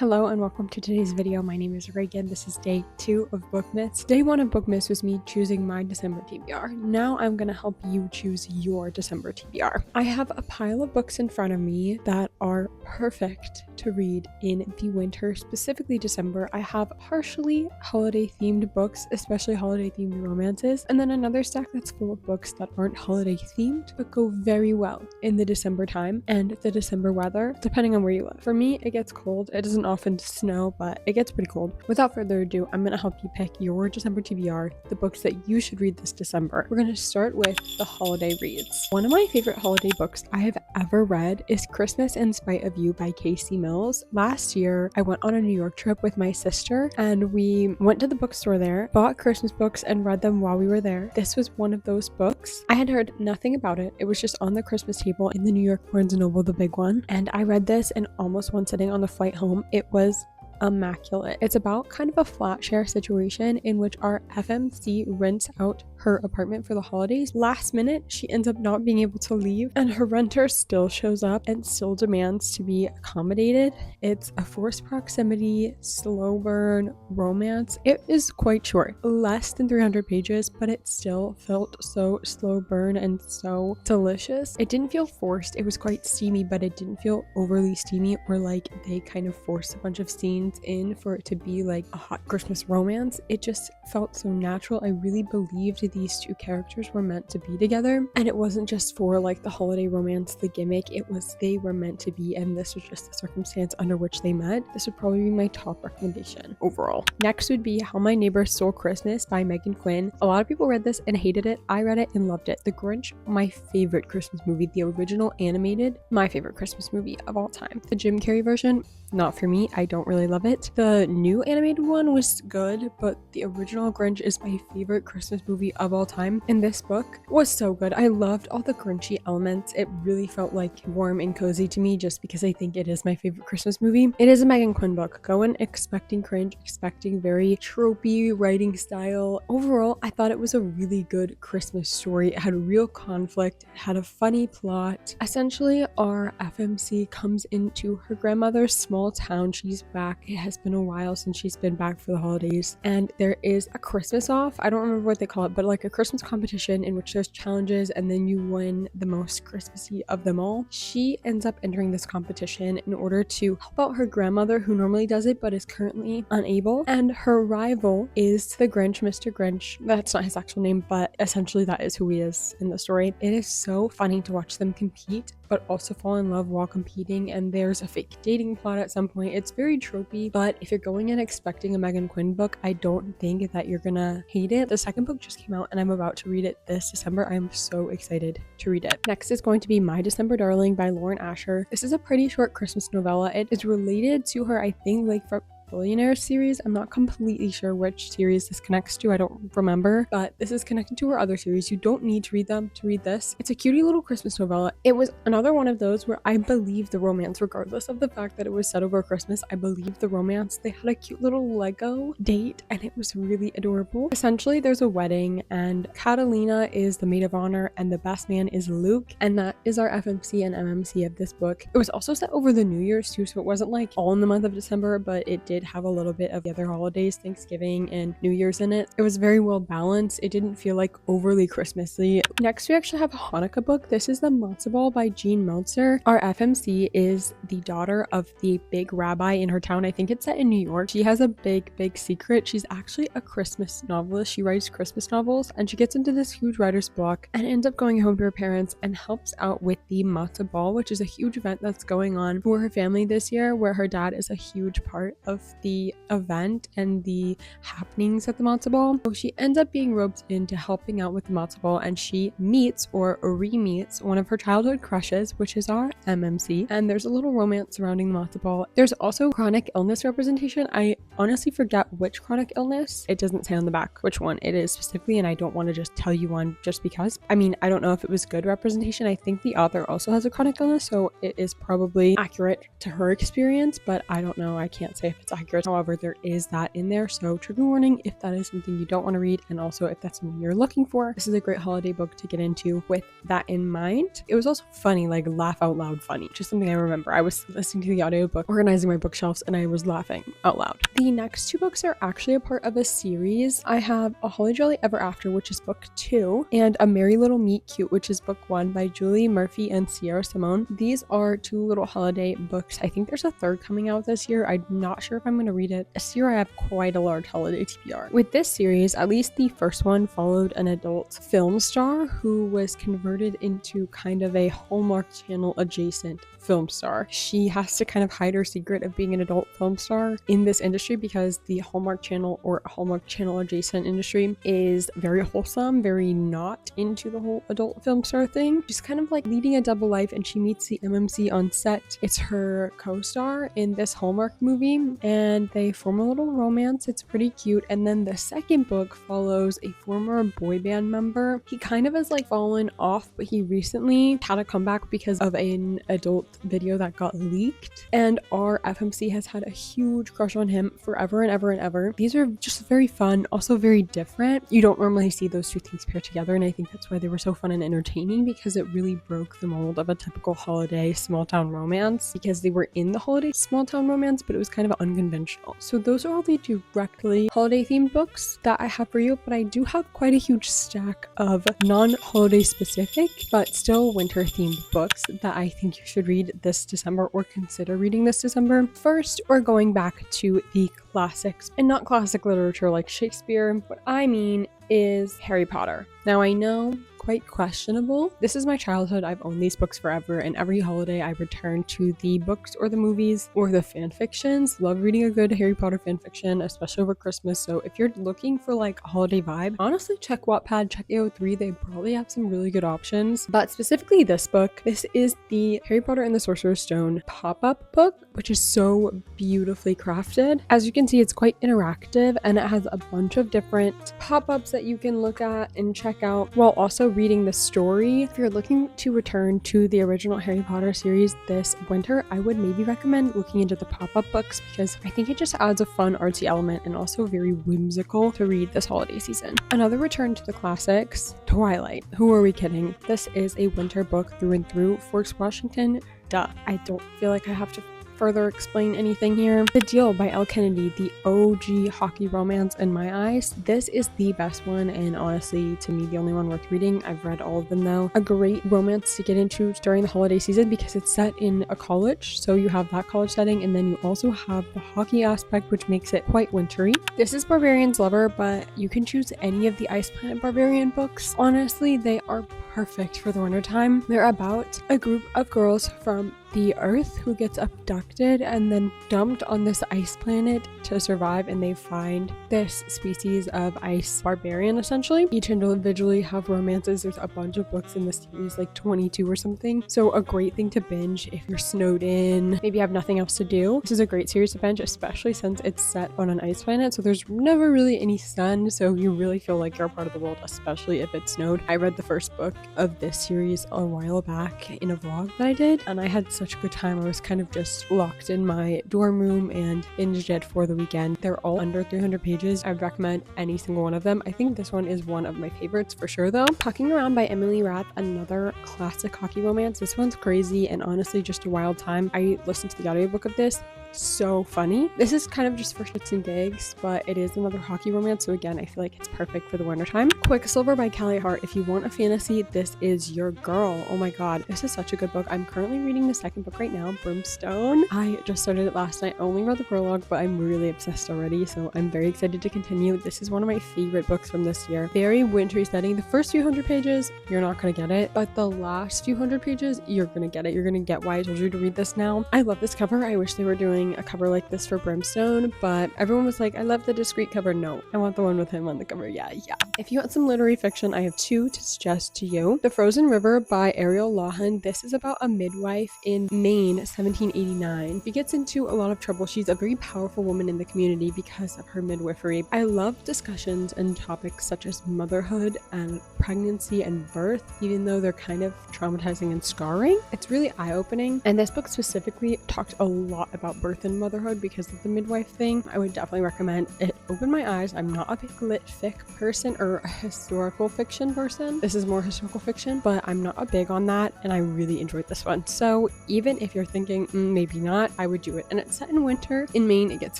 Hello and welcome to today's video. My name is Reagan. This is day 2 of Bookmas. Day 1 of Bookmas was me choosing my December TBR. Now I'm going to help you choose your December TBR. I have a pile of books in front of me that are perfect to read in the winter, specifically December. I have partially holiday themed books, especially holiday themed romances, and then another stack that's full of books that aren't holiday themed but go very well in the December time and the December weather, depending on where you live. For me, it gets cold. It doesn't often snow, but it gets pretty cold. Without further ado, I'm going to help you pick your December TBR, the books that you should read this December. We're going to start with the holiday reads. One of my favorite holiday books I have ever read is Christmas in Spite of You by Casey Mills. Last year, I went on a New York trip with my sister and we went to the bookstore there, bought Christmas books and read them while we were there. This was one of those books. I had heard nothing about it. It was just on the Christmas table in the New York Barnes & Noble, the big one. And I read this in almost one sitting on the flight home. It was immaculate. It's about kind of a flat share situation in which our FMC rents out her apartment for the holidays. Last minute, she ends up not being able to leave and her renter still shows up and still demands to be accommodated. It's a forced proximity, slow burn romance. It is quite short, less than 300 pages, but it still felt so slow burn and so delicious. It didn't feel forced. It was quite steamy, but it didn't feel overly steamy or like they kind of forced a bunch of scenes in for it to be like a hot Christmas romance. It just felt so natural. I really believed these two characters were meant to be together, and it wasn't just for like the holiday romance, the gimmick. It was they were meant to be, and this was just the circumstance under which they met. This would probably be my top recommendation overall. Next would be How My Neighbor Stole Christmas by Megan Quinn. A lot of people read this and hated it. I read it and loved it. The Grinch, my favorite Christmas movie. The original animated, my favorite Christmas movie of all time. The Jim Carrey version, not for me. I don't really love it. The new animated one was good, but the original Grinch is my favorite Christmas movie of all time. And this book was so good. I loved all the Grinchy elements. It really felt like warm and cozy to me just because I think it is my favorite Christmas movie. It is a Megan Quinn book. Go in expecting cringe, expecting very tropey writing style. Overall, I thought it was a really good Christmas story. It had real conflict. It had a funny plot. Essentially, our FMC comes into her grandmother's small town. She's back. It has been a while since she's been back for the holidays, and there is a Christmas off. I don't remember what they call it, but like a Christmas competition in which there's challenges and then you win the most Christmassy of them all. She ends up entering this competition in order to help out her grandmother, who normally does it but is currently unable, and her rival is the Grinch, Mr. Grinch. That's not his actual name, but essentially that is who he is in the story. It is so funny to watch them compete but also fall in love while competing, and there's a fake dating plot at some point. It's very tropey, but if you're going in expecting a Megan Quinn book, I don't think that you're gonna hate it. The second book just came out and I'm about to read it this December. I'm so excited to read it. Next is going to be My December Darling by Lauren Asher. This is a pretty short Christmas novella. It is related to her, I think, like from Billionaire series. I'm not completely sure which series this connects to. I don't remember, but this is connected to her other series. You don't need to read them to read this. It's a cutie little Christmas novella. It was another one of those where I believe the romance, regardless of the fact that it was set over Christmas. I believe the romance. They had a cute little Lego date and it was really adorable. Essentially, there's a wedding and Catalina is the maid of honor and the best man is Luke, and that is our FMC and MMC of this book. It was also set over the New Year's too, so it wasn't like all in the month of December, but it did have a little bit of the other holidays, Thanksgiving and New Year's in it. It was very well balanced. It didn't feel like overly Christmassy. Next, we actually have a Hanukkah book. This is The Matzah Ball by Jean Meltzer. Our FMC is the daughter of the big rabbi in her town. I think it's set in New York. She has a big secret. She's actually a Christmas novelist. She writes Christmas novels and she gets into this huge writer's block and ends up going home to her parents and helps out with the Matzah Ball, which is a huge event that's going on for her family this year, where her dad is a huge part of the event and the happenings at the Matzah Ball. So she ends up being roped into helping out with the Matzah Ball, and she meets or re-meets one of her childhood crushes, which is our MMC, and there's a little romance surrounding the Matzah Ball. There's also chronic illness representation. I honestly forget which chronic illness. It doesn't say on the back which one it is specifically, and I don't want to just tell you one just because. I mean, I don't know if it was good representation. I think the author also has a chronic illness, so it is probably accurate to her experience, but I don't know. I can't say if it's accurate. However, there is that in there, so trigger warning if that is something you don't want to read, and also if that's something you're looking for, this is a great holiday book to get into with that in mind. It was also funny, like laugh out loud funny, which is something I remember. I was listening to the audiobook, organizing my bookshelves, and I was laughing out loud. The next two books are actually a part of a series. I have A Holly Jolly Ever After, which is book 2, and A Merry Little Meet Cute, which is book 1 by Julie Murphy and Sierra Simone. These are 2 little holiday books. I think there's a third coming out this year. I'm not sure if I'm going to read it. This year I have quite a large holiday TBR. With this series, at least the first one followed an adult film star who was converted into kind of a Hallmark Channel adjacent film star. She has to kind of hide her secret of being an adult film star in this industry because the Hallmark Channel or Hallmark Channel adjacent industry is very wholesome, very not into the whole adult film star thing. She's kind of like leading a double life, and she meets the MMC on set. It's her co-star in this Hallmark movie, and they form a little romance. It's pretty cute. And then the second book follows a former boy band member. He kind of has like fallen off, but he recently had a comeback because of an adult video that got leaked, and our FMC has had a huge crush on him forever and ever and ever. These are just very fun, also very different. You don't normally see those two things paired together, and I think that's why they were so fun and entertaining, because it really broke the mold of a typical holiday small town romance, because they were in the holiday small town romance, but it was kind of unconventional. So those are all the directly holiday themed books that I have for you, but I do have quite a huge stack of non-holiday specific but still winter themed books that I think you should read this December or consider reading this December. First, we're going back to the classics, and not classic literature like Shakespeare. What I mean is Harry Potter. Now I know, quite questionable. This is my childhood. I've owned these books forever, and every holiday I return to the books or the movies or the fan fictions. Love reading a good Harry Potter fan fiction, especially over Christmas. So if you're looking for like a holiday vibe, honestly check Wattpad, check AO3. They probably have some really good options. But specifically this book, this is the Harry Potter and the Sorcerer's Stone pop-up book, which is so beautifully crafted. As you can see, it's quite interactive, and it has a bunch of different pop-ups that you can look at and check out while also reading the story. If you're looking to return to the original Harry Potter series this winter, I would maybe recommend looking into the pop-up books, because I think it just adds a fun artsy element and also very whimsical to read this holiday season. Another return to the classics, Twilight. Who are we kidding? This is a winter book through and through. Forks Washington, duh. I don't feel like I have to further explain anything here. The Deal by Elle Kennedy, the OG hockey romance in my eyes. This is the best one, and honestly, to me, the only one worth reading. I've read all of them though. A great romance to get into during the holiday season because it's set in a college, so you have that college setting, and then you also have the hockey aspect, which makes it quite wintry. This is Barbarian's Lover, but you can choose any of the Ice Planet Barbarian books. Honestly, they are perfect for the wintertime. They're about a group of girls from the Earth who gets abducted and then dumped on this ice planet to survive, and they find this species of ice barbarian essentially. Each individually have romances. There's a bunch of books in this series, like 22 or something. So a great thing to binge if you're snowed in, maybe have nothing else to do. This is a great series to binge, especially since it's set on an ice planet, so there's never really any sun, so you really feel like you're a part of the world, especially if it snowed. I read the first book of this series a while back in a vlog that I did, and I had such a good time. I was kind of just locked in my dorm room and binged it for the weekend. They're all under 300 pages. I'd recommend any single one of them. I think this one is one of my favorites for sure though. Talking Around by Emily Rath, another classic hockey romance. This one's crazy and honestly just a wild time. I listened to the audiobook of this. So funny. This is kind of just for shits and gigs, but it is another hockey romance, so again, I feel like it's perfect for the wintertime. Quicksilver by Callie Hart. If you want a fantasy, this is your girl. Oh my god, this is such a good book. I'm currently reading the second book right now, Brimstone. I just started it last night. I only read the prologue, but I'm really obsessed already, so I'm very excited to continue. This is one of my favorite books from this year. Very wintry setting. The first few hundred pages, you're not gonna get it, but the last few hundred pages, you're gonna get it. You're gonna get why I told you to read this now. I love this cover. I wish they were doing a cover like this for Brimstone, but everyone was like, I love the discreet cover. No, I want the one with him on the cover. Yeah. If you want some literary fiction, I have 2 to suggest to you. The Frozen River by Ariel Lawhon. This is about a midwife in Maine, 1789. She gets into a lot of trouble. She's a very powerful woman in the community because of her midwifery. I love discussions and topics such as motherhood and pregnancy and birth, even though they're kind of traumatizing and scarring. It's really eye-opening, and this book specifically talked a lot about birth birth and motherhood because of the midwife thing, I would definitely recommend it. Opened my eyes. I'm not a big lit fic person or a historical fiction person. This is more historical fiction, but I'm not a big on that, and I really enjoyed this one. So even if you're thinking maybe not, I would do it. And it's set in winter in Maine. It gets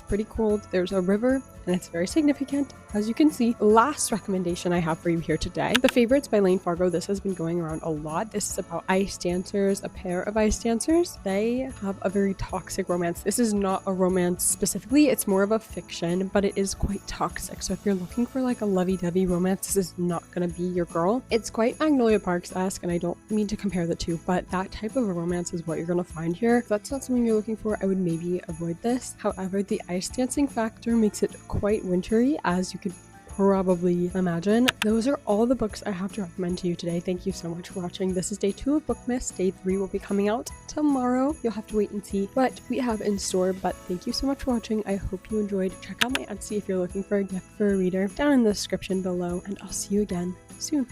pretty cold. There's a river, and it's very significant, as you can see. Last recommendation I have for you here today, The Favorites by Lane Fargo. This has been going around a lot. This is about ice dancers, a pair of ice dancers. They have a very toxic romance. This is not a romance specifically, it's more of a fiction, but it is quite toxic. So if you're looking for like a lovey-dovey romance, this is not gonna be your girl. It's quite Magnolia Parks-esque, and I don't mean to compare the two, but that type of a romance is what you're gonna find here. If that's not something you're looking for, I would maybe avoid this. However, the ice dancing factor makes it quite wintry, as you could probably imagine. Those are all the books I have to recommend to you today. Thank you so much for watching. This is day 2 of Bookmas. Day 3 will be coming out tomorrow. You'll have to wait and see what we have in store, but thank you so much for watching. I hope you enjoyed. Check out my Etsy if you're looking for a gift for a reader down in the description below, and I'll see you again soon.